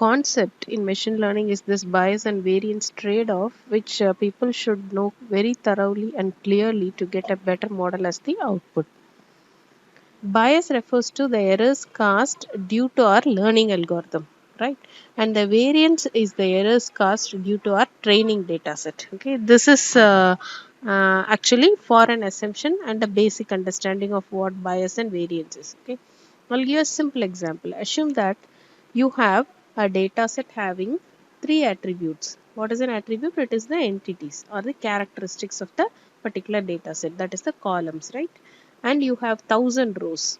concept in machine learning is this bias and variance trade-off, which people should know very thoroughly and clearly to get a better model as the output. Bias refers to the errors caused due to our learning algorithm, right? And the variance is the errors caused due to our training data set. Okay, this is actually for an assumption and a basic understanding of what bias and variance is. Okay, I'll give you a simple example. Assume that you have a data set having three attributes. What is an attribute? It is the entities or the characteristics of the particular data set, that is the columns, right? And you have 1,000 rows.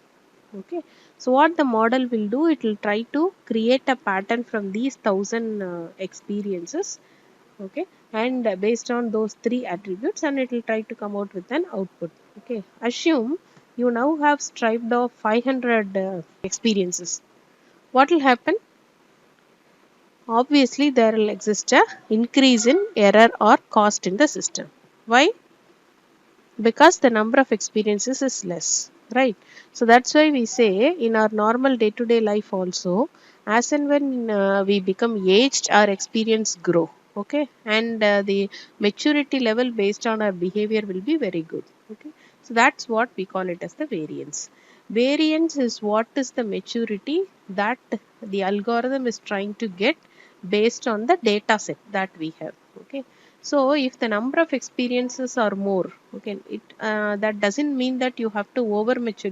Okay, so what the model will do, it will try to create a pattern from these 1,000 experiences. Okay, and based on those three attributes, and it will try to come out with an output. Okay, assume you now have striped off 500 experiences. What will happen? Obviously there will exist a increase in error or cost in the system. Why? Because the number of experiences is less, right? So that's why we say in our normal day-to-day life also, as and when we become aged, our experience grow. Okay, and the maturity level based on our behavior will be very good. Okay, so that's what we call it as the variance. Variance is what is the maturity that the algorithm is trying to get based on the data set that we have. Okay, so if the number of experiences are more, okay, it that doesn't mean that you have to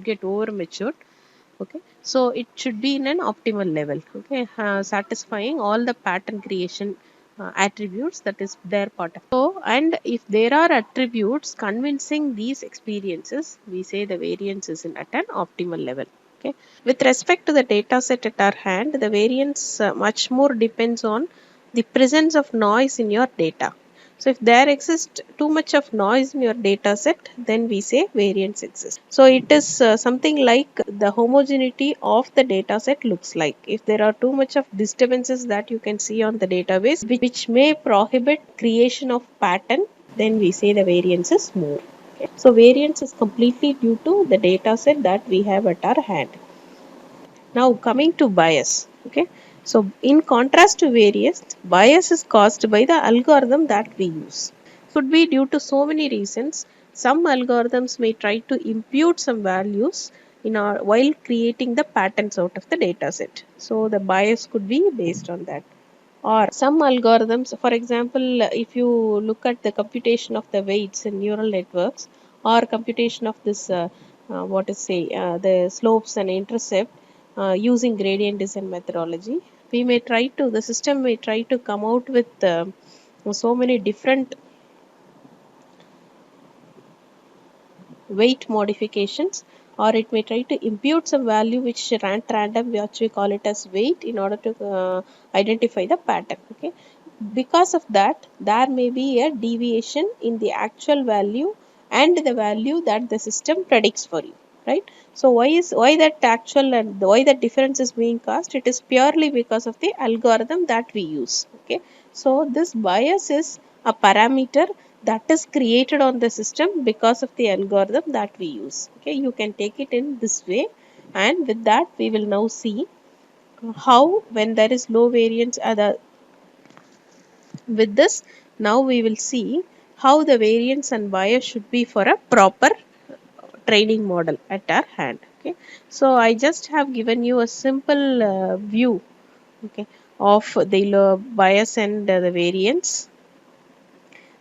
get over matured. Okay, so it should be in an optimal level. Okay, satisfying all the pattern creation attributes that is their part of. So, and if there are attributes convincing these experiences, we say the variance is at an optimal level. Okay, with respect to the data set at our hand, the variance much more depends on the presence of noise in your data. So if there exists too much of noise in your data set, then we say variance exists. So it is something like the homogeneity of the data set looks like. If there are too much of disturbances that you can see on the database, which may prohibit creation of pattern, then we say the variance is more. Okay. So variance is completely due to the data set that we have at our hand. Now coming to bias. Okay. So in contrast to variance, bias is caused by the algorithm that we use. Could be due to so many reasons. Some algorithms may try to impute some values in our while creating the patterns out of the data set. So the bias could be based on that. Or some algorithms, for example, if you look at the computation of the weights in neural networks, or computation of this the slopes and intercept using gradient descent methodology, we may try to the system may try to come out with so many different weight modifications, or it may try to impute some value which ran random, which we call it as weight, in order to identify the pattern. Okay, because of that there may be a deviation in the actual value and the value that the system predicts for you, right? So why that actual and why that difference is being caused? It is purely because of the algorithm that we use. Okay, so this bias is a parameter that is created on the system because of the algorithm that we use. Okay, you can take it in this way, and with that we will now see how when there is low variance with this. Now we will see how the variance and bias should be for a proper training model at our hand. Okay, so I just have given you a simple view, okay, of the bias and the variance.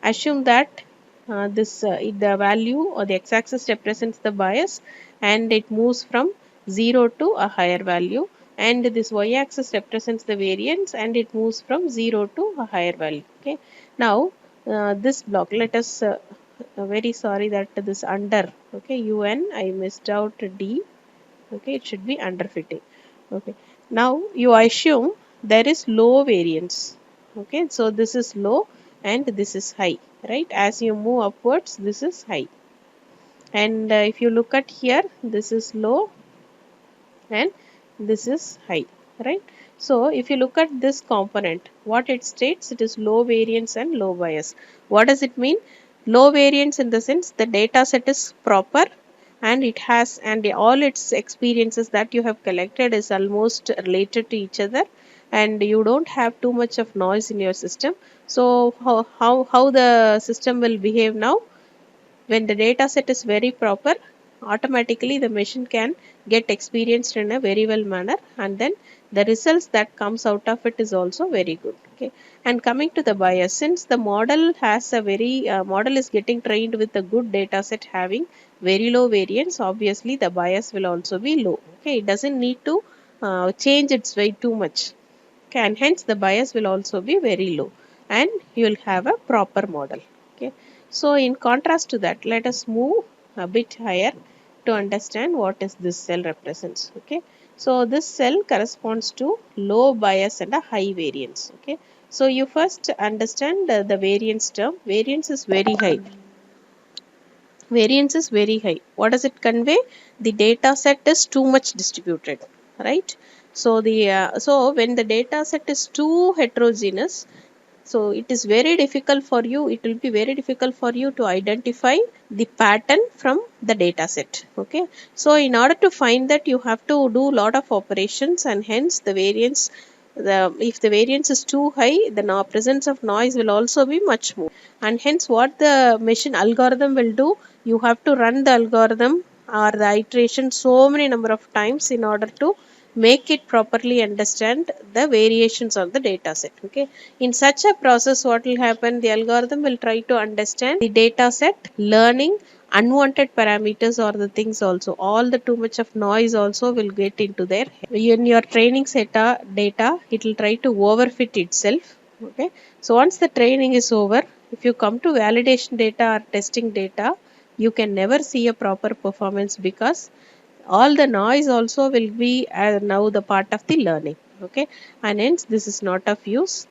Assume that the value or the x-axis represents the bias, and it moves from 0 to a higher value, and this y-axis represents the variance, and it moves from 0 to a higher value. Okay, now this block, let us very sorry that this under, okay, un I missed out d. Okay, it should be under fitting. Okay, now you assume there is low variance. Okay, so this is low and this is high, right? As you move upwards, this is high, and if you look at here, this is low and this is high, right? So if you look at this component, what it states, it is low variance and low bias. What does it mean? Low variance in the sense the data set is proper, and it has, and all its experiences that you have collected is almost related to each other, and you don't have too much of noise in your system. So how the system will behave now? When the data set is very proper, automatically the machine can get experienced in a very well manner, and then the results that comes out of it is also very good. Okay. And coming to the bias, since the model has a very model is getting trained with a good data set having very low variance, obviously the bias will also be low. Okay, it doesn't need to change its weight too much. Okay, and hence the bias will also be very low, and you will have a proper model. Okay, so in contrast to that, let us move a bit higher to understand what is this cell represents. Okay, so this cell corresponds to low bias and a high variance. Okay, so you first understand the variance term. Variance is very high. Variance is very high. What does it convey? The data set is too much distributed, right? So the so when the data set is too heterogeneous, so it is very difficult for you, it will be very difficult for you to identify the pattern from the data set. Okay, so in order to find that, you have to do lot of operations, and hence the variance, the if the variance is too high, the presence of noise will also be much more. And hence what the machine algorithm will do, you have to run the algorithm or the iteration so many number of times in order to make it properly understand the variations of the data set. Okay, in such a process, what will happen, the algorithm will try to understand the data set, learning unwanted parameters or the things also, all the too much of noise also will get into their head. In your training set data, it will try to overfit itself. Okay, so once the training is over, if you come to validation data or testing data, you can never see a proper performance, because all the noise also will be now the part of the learning. Okay, and hence this is not of use,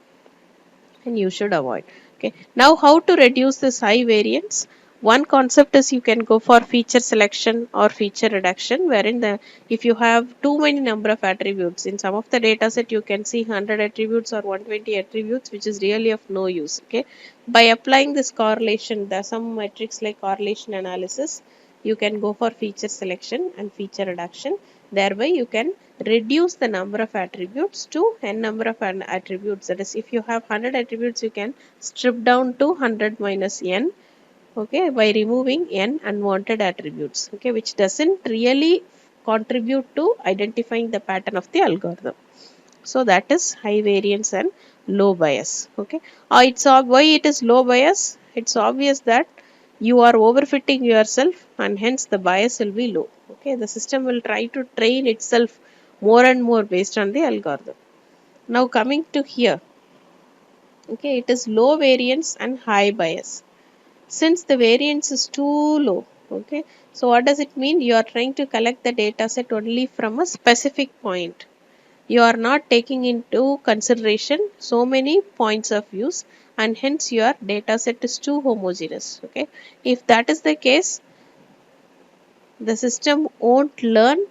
and you should avoid. Okay, now how to reduce this high variance? One concept is you can go for feature selection or feature reduction, wherein the if you have too many number of attributes in some of the data set, you can see 100 attributes or 120 attributes, which is really of no use. Okay, by applying this correlation, there are some metrics like correlation analysis, you can go for feature selection and feature reduction. Thereby you can reduce the number of attributes to n number of attributes. That is, if you have 100 attributes, you can strip down to 100 minus n. Okay, by removing n unwanted attributes. Okay, which doesn't really contribute to identifying the pattern of the algorithm. So that is high variance and low bias. Okay, it's why it is low bias. It's obvious that you are overfitting yourself, and hence the bias will be low. Okay, the system will try to train itself more and more based on the algorithm. Now coming to here, okay, it is low variance and high bias. Since the variance is too low, okay, so what does it mean? You are trying to collect the data set only from a specific point. You are not taking into consideration so many points of views, and hence your data set is too homogeneous. Okay, if that is the case, the system won't learn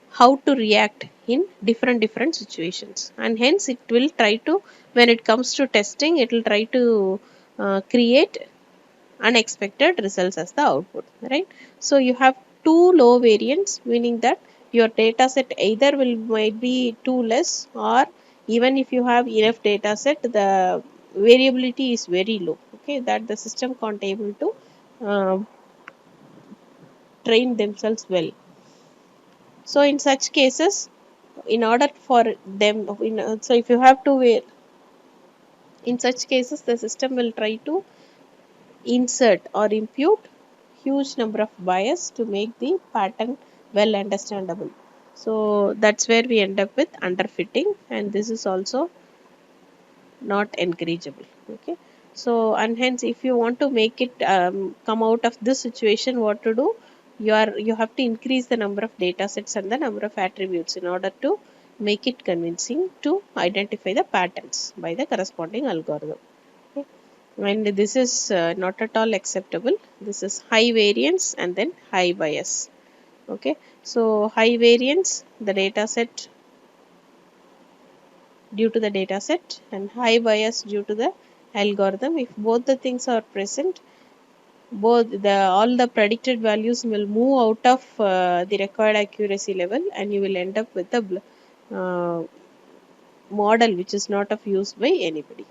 how to react in different situations, and hence it will try to, when it comes to testing, it will try to create unexpected results as the output, right? So you have too low variance, meaning that your data set either will might be too less, or even if you have enough data set, the variability is very low. Okay, that the system can't able to uh, train themselves well. So in such cases, in order for them, so if you have to wait, in such cases the system will try to insert or impute huge number of bias to make the pattern well understandable. So that's where we end up with underfitting, and this is also not encourageable. Okay, so and hence if you want to make it come out of this situation, what to do? You have to increase the number of data sets and the number of attributes in order to make it convincing to identify the patterns by the corresponding algorithm. Okay, and this is not at all acceptable. This is high variance and then high bias. Okay, so high variance, the data set due to the data set, and high bias due to the algorithm. If both the things are present, both the all the predicted values will move out of the required accuracy level, and you will end up with a uh, model which is not of use by anybody.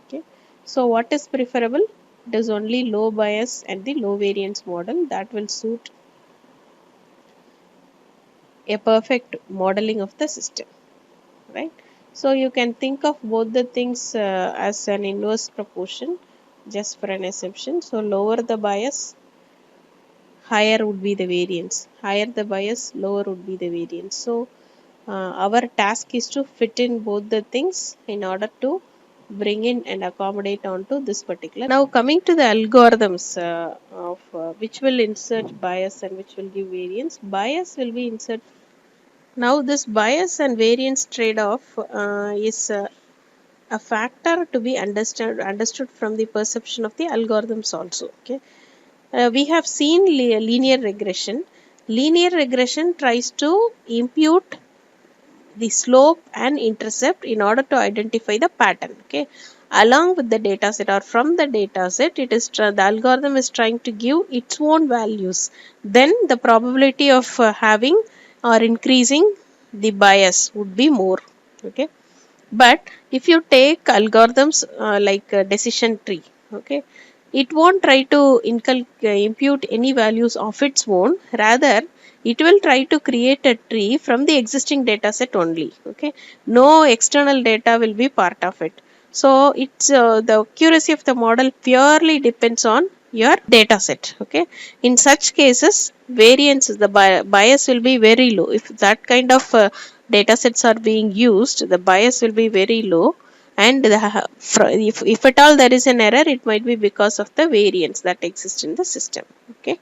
Okay, so what is preferable? It is only low bias and the low variance model that will suit a perfect modeling of the system, right? So you can think of both the things as an inverse proportion, just for an assumption. So lower the bias, higher would be the variance. Higher the bias, lower would be the variance. So our task is to fit in both the things in order to bring in and accommodate onto this particular. Now coming to the algorithms of which will insert bias and which will give variance. Bias will be insert. Now this bias and variance trade-off is a factor to be understood from the perception of the algorithms also. Okay, we have seen linear regression. Linear regression tries to impute the slope and intercept in order to identify the pattern. Okay, along with the data set or from the data set, it is the algorithm is trying to give its own values. Then the probability of having or increasing the bias would be more. Okay, but if you take algorithms like decision tree, okay, it won't try to impute any values of its own. Rather, it will try to create a tree from the existing data set only. Okay, no external data will be part of it. So it's the accuracy of the model purely depends on your data set. Okay, in such cases, variance, the bias will be very low. If that kind of data sets are being used, the bias will be very low. And if at all there is an error, it might be because of the variance that exists in the system. Okay.